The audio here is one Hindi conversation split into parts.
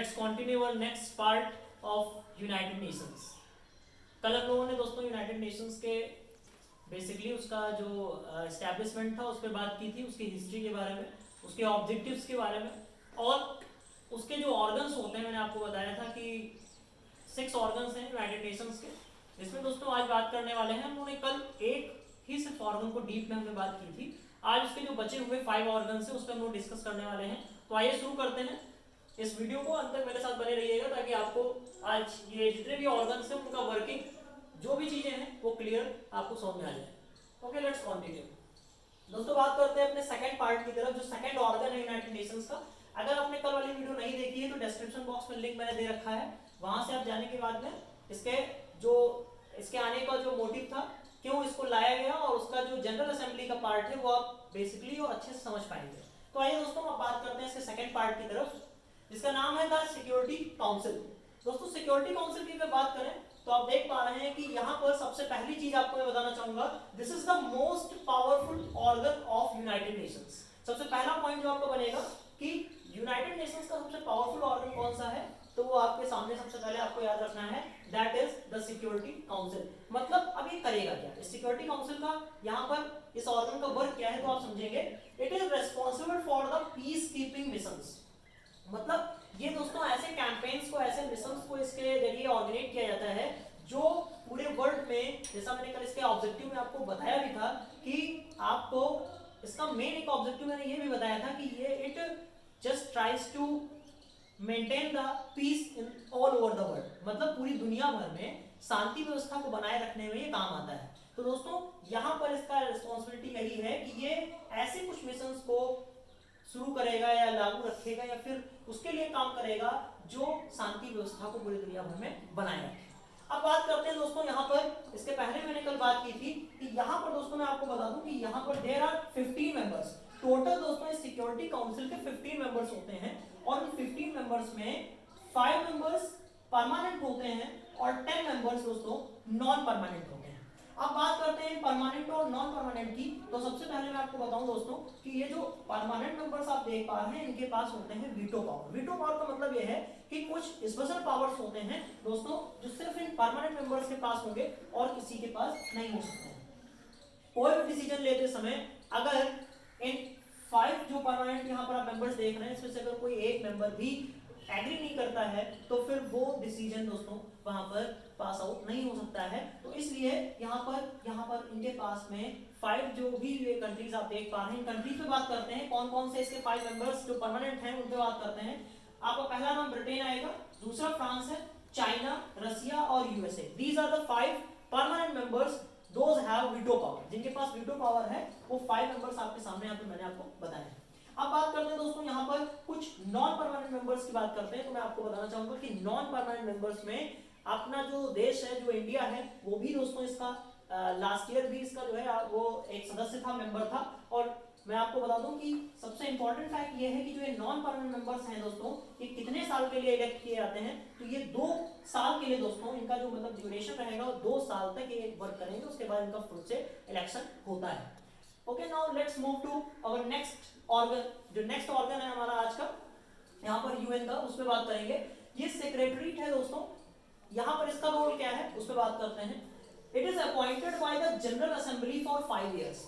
let's continue our next part of United Nations. कल हम लोगों ने दोस्तों यूनाइटेड नेशंस के बेसिकली उसका जो एस्टैब्लिशमेंट था उस पर बात की थी, उसकी हिस्ट्री के बारे में, उसके ऑब्जेक्टिव्स के बारे में और उसके जो ऑर्गन्स होते हैं। मैंने आपको बताया था कि 6 ऑर्गन्स हैं यूनाइटेड नेशंस के, जिसमें दोस्तों आज बात करने वाले हैं। हम लोगों ने कल एक ही सिर्फ ऑर्गन को डीप में हमने बात की थी। आज उसके जो बचे हुए 5 ऑर्गन्स हैं उस पर हम लोग डिस्कस करने वाले हैं। तो आइए शुरू करते हैं। इस वीडियो को अंत तक मेरे साथ बने रहिएगा ताकि आपको आज ये जितने भी ऑर्गन्स हैं उनका वर्किंग, जो भी चीजें हैं वो क्लियर आपको समझ में आ जाए। Okay, let's continue. दोस्तों बात करते हैं अपने सेकंड पार्ट की तरफ, जो सेकंड ऑर्गन है यूनाइटेड नेशंस का। अगर आपने कल वाली वीडियो नहीं देखी है तो डिस्क्रिप्शन बॉक्स में लिंक मैंने दे रखा है, वहां से आप जाने के बाद में इसके आने का जो मोटिव था, क्यों इसको लाया गया और उसका जो जनरल असेंबली का पार्ट है वो आप बेसिकली और अच्छे से समझ पाएंगे। तो आइए दोस्तों अब बात करते हैं इसके सेकंड पार्ट की तरफ, जिसका नाम है द सिक्योरिटी काउंसिल। दोस्तों सिक्योरिटी काउंसिल की अगर बात करें तो आप देख पा रहे हैं कि यहाँ पर सबसे पहली चीज आपको मैं बताना चाहूंगा, this is the most powerful organ of United Nations. सबसे पहला पॉइंट जो आपको बनेगा कि यूनाइटेड नेशंस का सबसे पावरफुल ऑर्गन कौन सा है, तो वो आपके सामने सबसे पहले आपको याद रखना है, that is the security council. मतलब अब ये करेगा क्या, इस सिक्योरिटी काउंसिल का यहाँ पर इस ऑर्गन का वर्क क्या है तो आप समझेंगे। It is responsible for the peace keeping missions. मतलब ये दोस्तों ऐसे कैंपेन्स को, ऐसे मिशंस को इसके जरिए ऑर्गेनाइज किया जाता है जो पूरे वर्ल्ड में, जैसा मैंने कल इसके ऑब्जेक्टिव में आपको बताया भी था कि आपको इसका मेन एक ऑब्जेक्टिव मैंने ये भी बताया था कि ये it just tries to maintain the peace in all over the world. मतलब पूरी दुनिया भर में शांति व्यवस्था को बनाए रखने में ये काम आता है। तो दोस्तों यहाँ पर इसका रिस्पॉन्सिबिलिटी यही है कि ये ऐसे कुछ मिशंस को शुरू करेगा या लागू रखेगा या फिर उसके लिए काम करेगा जो शांति व्यवस्था को पूरी दुनिया भर में बनाए रखे। अब बात करते हैं दोस्तों यहाँ पर, इसके पहले मैंने कल बात की थी कि यहाँ पर दोस्तों मैं आपको बता दूं कि यहाँ पर देयर आर 15 मेंबर्स टोटल। दोस्तों इस सिक्योरिटी काउंसिल के 15 मेंबर्स होते हैं और उन 15 मेंबर्स में 5 मेंबर्स परमानेंट होते हैं और 10 मेंबर्स दोस्तों नॉन परमानेंट होते हैं। अब बात करते हैं परमानेंट और नॉन परमानेंट की। तो सबसे पहले मैं आपको बताऊं दोस्तों कि ये जो परमानेंट मेंबर्स आप देख पा रहे हैं इनके पास होते हैं वीटो पावर। वीटो पावर का मतलब ये है कि कुछ स्पेशल पावर्स होते हैं दोस्तों जो सिर्फ इन परमानेंट मेंबर्स के पास होंगे और किसी के पास नहीं हो सकते हैं। कोई भी डिसीजन लेते समय अगर इन 5 जो परमानेंट यहाँ पर आप मेंबर्स देख रहे हैं इसमें से अगर कोई एक मेंबर भी एग्री नहीं करता है तो फिर वो डिसीजन दोस्तों वहां पर पास आउट नहीं हो सकता है। तो इसलिए यहाँ पर इनके पास में 5 जो भी ये कंट्रीज आप देख पा रहे हैं, इन कंट्रीज पे बात करते हैं कौन कौन से इसके 5 मेंबर्स जो परमानेंट हैं उन पे बात करते हैं। आपका पहला नाम ब्रिटेन आएगा, दूसरा फ्रांस है, चाइना, रशिया और USA. These are the 5 permanent members, those have veto power. जिनके पास वीटो पावर है वो 5 मेंबर्स आपके सामने यहाँ पे मैंने आपको बताया। अब बात करते हैं दोस्तों यहाँ पर कुछ नॉन परमानेंट मेंबर्स की बात करते हैं। तो मैं आपको बताना चाहूंगा कि नॉन परमानेंट मेंबर्स में अपना जो देश है, जो इंडिया है, वो भी दोस्तों इसका लास्ट ईयर भी इसका जो है वो एक सदस्य था, मेंबर था। और मैं आपको बता दूं कि सबसे इंपॉर्टेंट फैक्ट ये है कि जो ये नॉन परमानेंट मेंबर्स हैं दोस्तों, ये कितने साल के लिए इलेक्ट किए जाते हैं, तो ये 2 साल के लिए दोस्तों इनका जो मतलब ड्यूरेशन रहेगा वो 2 साल तक ये वर्क करेंगे, उसके बाद इनका फिर से इलेक्शन होता है। Okay, now let's move to our next organ. जो नेक्स्ट ऑर्गन है हमारा आज का यहाँ पर यूएन का, उस पर बात करेंगे। ये सेक्रेटरीट है दोस्तों, यहाँ पर इसका रोल क्या है उस पर बात करते हैं। It is appointed by the general Assembly for 5 years.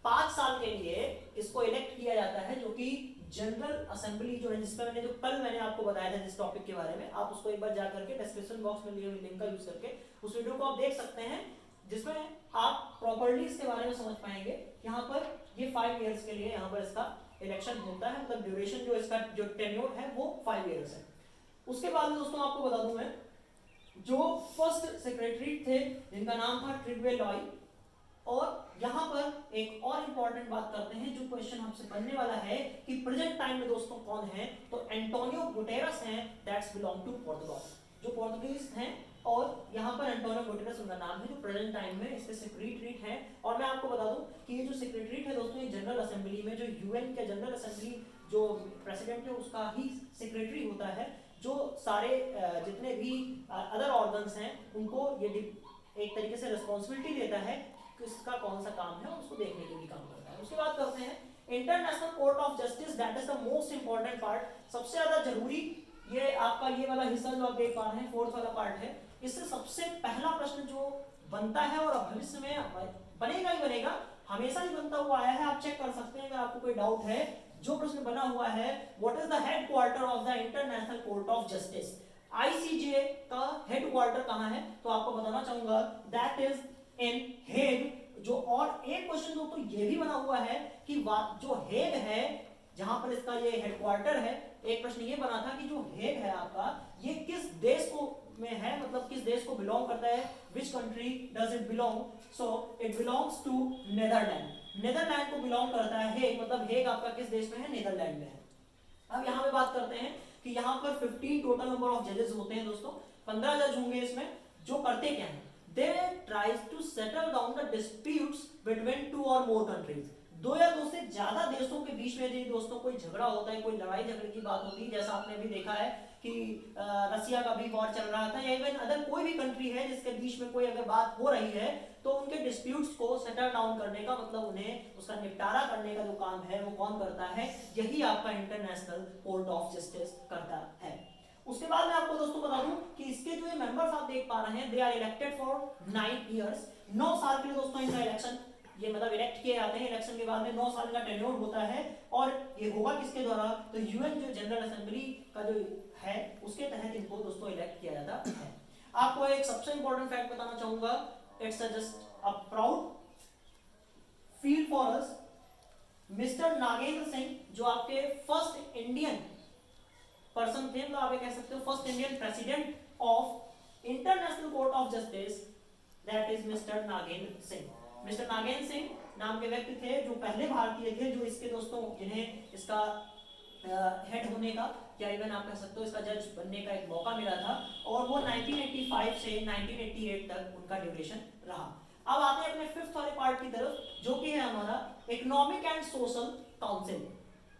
5 साल के लिए इसको इलेक्ट किया जाता है, जो कि जनरल असेंबली जो है, जिसका मैंने जो कल मैंने आपको बताया था जिस टॉपिक के बारे में, आप उसको एक बार जाकर के डिस्क्रिप्शन बॉक्स में दिए हुए लिंक का यूज करके उस वीडियो को आप देख सकते हैं, जिसमें आप प्रॉपर्ली इसके बारे में समझ पाएंगे। यहाँ पर ये 5 इयर्स के लिए यहाँ पर इसका इलेक्शन होता है, मतलब ड्यूरेशन जो इसका जो टेन्योर है वो 5 इयर्स है। उसके बाद में दोस्तों आपको बता दूं मैं, जो फर्स्ट सेक्रेटरी थे जिनका नाम था ट्रिगवे लॉय। और यहाँ पर एक और इंपॉर्टेंट बात करते हैं, जो क्वेश्चन हमसे बनने वाला है कि प्रेजेंट टाइम में दोस्तों कौन है, तो एंटोनियो गुटेरस हैं, दैट्स बिलोंग टू पोर्टुगल, जो पोर्तुगीज हैं। और यहाँ पर एंटोनियो गुटेरस उनका नाम है, जो प्रेजेंट टाइम में इसके सेक्रेटरी हैं। और मैं आपको बता दूं कि ये जो सेक्रेटरी है दोस्तों, ये जनरल असेंबली में, जो यूएन के जनरल असेंबली जो प्रेसिडेंट है उसका ही सेक्रेटरी होता है, जो सारे जितने भी अदर ऑर्गन्स हैं उनको ये एक तरीके से रिस्पॉन्सिबिलिटी देता है कि उसका कौन सा काम है और उसको देखने के लिए काम करता है। उसके बाद करते हैं international court of justice, that is the most important part. सबसे ज्यादा जरूरी ये आपका ये वाला हिस्सा जो आप देख पा रहे हैं, फोर्थ वाला पार्ट है, इससे सबसे पहला प्रश्न जो बनता है और भविष्य में बनेगा ही बनेगा, हमेशा ही बनता हुआ आया है, आप चेक कर सकते हैं अगर आपको कोई डाउट है। जो प्रश्न बना हुआ है, what is the headquarter of the international court of justice, ICJ का हेडक्वार्टर कहां है, तो आपको बताना चाहूंगा दैट इज इन हेग। जो और एक क्वेश्चन दोस्तों ये भी बना हुआ है कि जो हेग है जहां पर इसका ये हेडक्वार्टर है, एक प्रश्न ये बना था कि जो हेग है आपका ये किस देश को में है, मतलब किस देश को बिलोंग करता है, which country does it belong, so it belongs to Netherland. Netherland को बिलोंग करता है हेग, मतलब हेग आपका किस देश में है, नेदरलैंड में है। अब यहाँ पे बात करते हैं कि यहाँ पर 15 टोटल नंबर ऑफ जजेस होते हैं दोस्तों, 15 जज होंगे इसमें, जो करते क्या है, they tries to settle down the disputes between 2 और मोर कंट्रीज। 2 या 2 से ज्यादा देशों के बीच में यदि दोस्तों कोई झगड़ा होता है, कोई लड़ाई झगड़े की बात होती है, जैसा आपने अभी देखा है कि रसिया का भी वॉर चल रहा था, या इवन अदर कोई भी कंट्री है जिसके बीच में कोई अगर बात हो रही है, तो उनके डिस्प्यूट्स को सेटल डाउन करने का, मतलब उन्हें उसका निपटारा करने का जो काम है वो कौन करता है, यही आपका इंटरनेशनल कोर्ट ऑफ जस्टिस करता है। उसके बाद मैं आपको दोस्तों बता दूं कि इसके जो ये मेंबर्स आप देख पा रहे हैं, they are elected for 9 years, 9 साल के लिए दोस्तों इनका इलेक्शन, ये मतलब इलेक्ट किए जाते हैं, इलेक्शन के बाद में 9 साल का टेन्योर होता है, और ये होगा किसके द्वारा, तो यूएन जो जनरल असेंबली का जो है उसके तहत इनको दोस्तों इलेक्ट किया जाता है। आपको एक सबसे इंपॉर्टेंट फैक्ट बताना चाहूंगा, it's just a proud feel for us, mister Nagendra Singh जो आपके फर्स्ट इंडियन पर्सन थे, मतलब आप कह सकते हो first Indian president of international court of justice, that is mister Nagendra Singh. Mister Nagendra Singh नाम के व्यक्ति थे जो पहले भारतीय थे जो इसके दोस्तों जिन्हें इसका हेड होने का या इवन आप कह सकते हो इसका जज बनने का एक मौका मिला था, और वो 1985 से 1988 तक उनका ड्यूरेशन रहा। अब आते हैं अपने फिफ्थ वाले पार्ट की तरफ, जो कि है हमारा इकोनॉमिक एंड सोशल काउंसिल।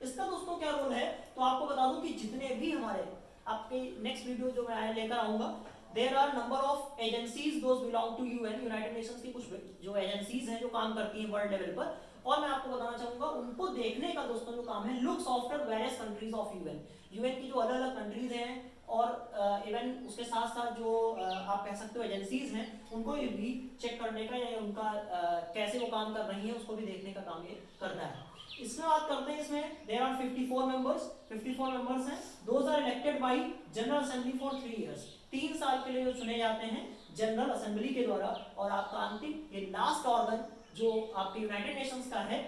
इसका दोस्तों क्या रोल है, तो आपको बता दूं कि जितने भी हमारे आपके नेक्स्ट वीडियो जो मैं लेकर आऊंगा, there are number of agencies those belong to UN, United Nations की कुछ जो एजेंसीज हैं जो काम करती हैं वर्ल्ड लेवल पर, और मैं आपको बताना चाहूंगा उनको देखने का दोस्तों जो काम है, looks after various countries of UN, UN की जो अलग अलग कंट्रीज हैं, और इवन उसके साथ साथ जो आप कह सकते हो एजेंसीज हैं उनको भी चेक करने का या उनका कैसे वो काम कर रही हैं उसको भी देखने का काम ये करता है। इसमें बात करते हैं, इसमें देयर आर 54 मेंबर्स, 54 मेंबर्स हैं, those are elected by General Assembly for 3 years, 3 साल के लिए जो चुने जाते हैं जनरल असेंबली के द्वारा, और आपका अंतिम ये लास्ट ऑर्गन जो आपके यूनाइटेड नेशंस का है,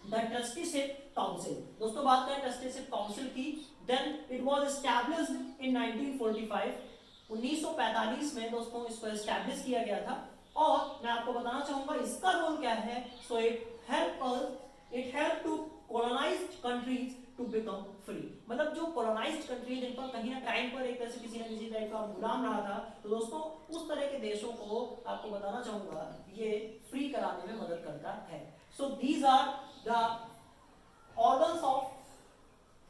द ट्रस्टीशिप काउंसिल। दोस्तों बात करें ट्रस्टीशिप काउंसिल की, then it was established in 1945, 1945 में दोस्तों इसको एस्टैब्लिश किया गया था, और मैं आपको बताना चाहूंगा इसका रोल क्या है, so it help to colonised countries to become free, मतलब जो कॉलोनाइज्ड कंट्री जिन पर कहीं ना टाइम पर एक तरह से किसी न किसी टाइप का गुलाम रहा था, तो दोस्तों उस तरह के देशों को आपको बताना चाहूंगा ये फ्री कराने में मदद करता है। So these are the organs of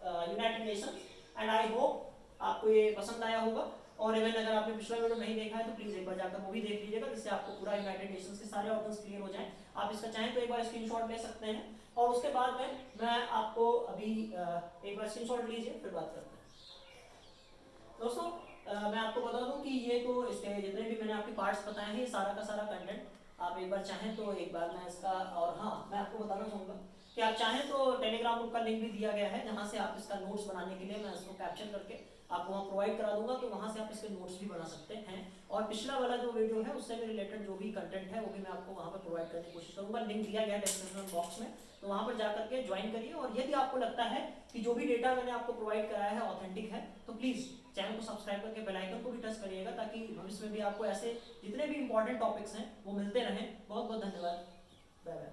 United Nations, and I hope आपको ये पसंद आया होगा, और इवन अगर आपने पिछला वीडियो नहीं देखा है तो प्लीज एक बार जाकर वो भी देख लीजिएगा, जिससे आपको पूरा यूनाइटेड नेशंस के सारे ऑर्गन्स क्लियर हो जाएं। आप इसका चाहें तो एक बार स्क्रीनशॉट ले सकते हैं, और उसके बाद में मैं आपको अभी एक बार स्क्रीनशॉट लीजिए फिर बात करते हैं। दोस्तों मैं आपको बता दूं कि ये तो इसके जितने भी मैंने आपके पार्ट्स बताए हैं, ये सारा का सारा कंटेंट आप एक बार चाहें तो एक बार मैं इसका, और हाँ मैं आपको बताना चाहूँगा कि आप चाहें तो टेलीग्राम ग्रुप का लिंक भी दिया गया है, जहाँ से आप इसका नोट्स बनाने के लिए मैं इसको कैप्चर करके आपको वहाँ प्रोवाइड करा दूंगा, तो वहाँ से आप इसके नोट्स भी बना सकते हैं, और पिछला वाला जो वीडियो है उससे भी रिलेटेड जो भी कंटेंट है वो भी मैं आपको वहाँ पर प्रोवाइड करने की कोशिश करूँगा। लिंक दिया गया है डिस्क्रिप्शन बॉक्स में, तो वहाँ पर जाकर के ज्वाइन करिए, और यदि आपको लगता है कि जो भी डेटा मैंने आपको प्रोवाइड कराया है ऑथेंटिक है, तो प्लीज़ चैनल को सब्सक्राइब करके बेल आइकन को भी टच करिएगा, ताकि भविष्य में भी आपको ऐसे जितने भी इंपॉर्टेंट टॉपिक्स हैं वो मिलते रहें। बहुत बहुत धन्यवाद, बाय बाय।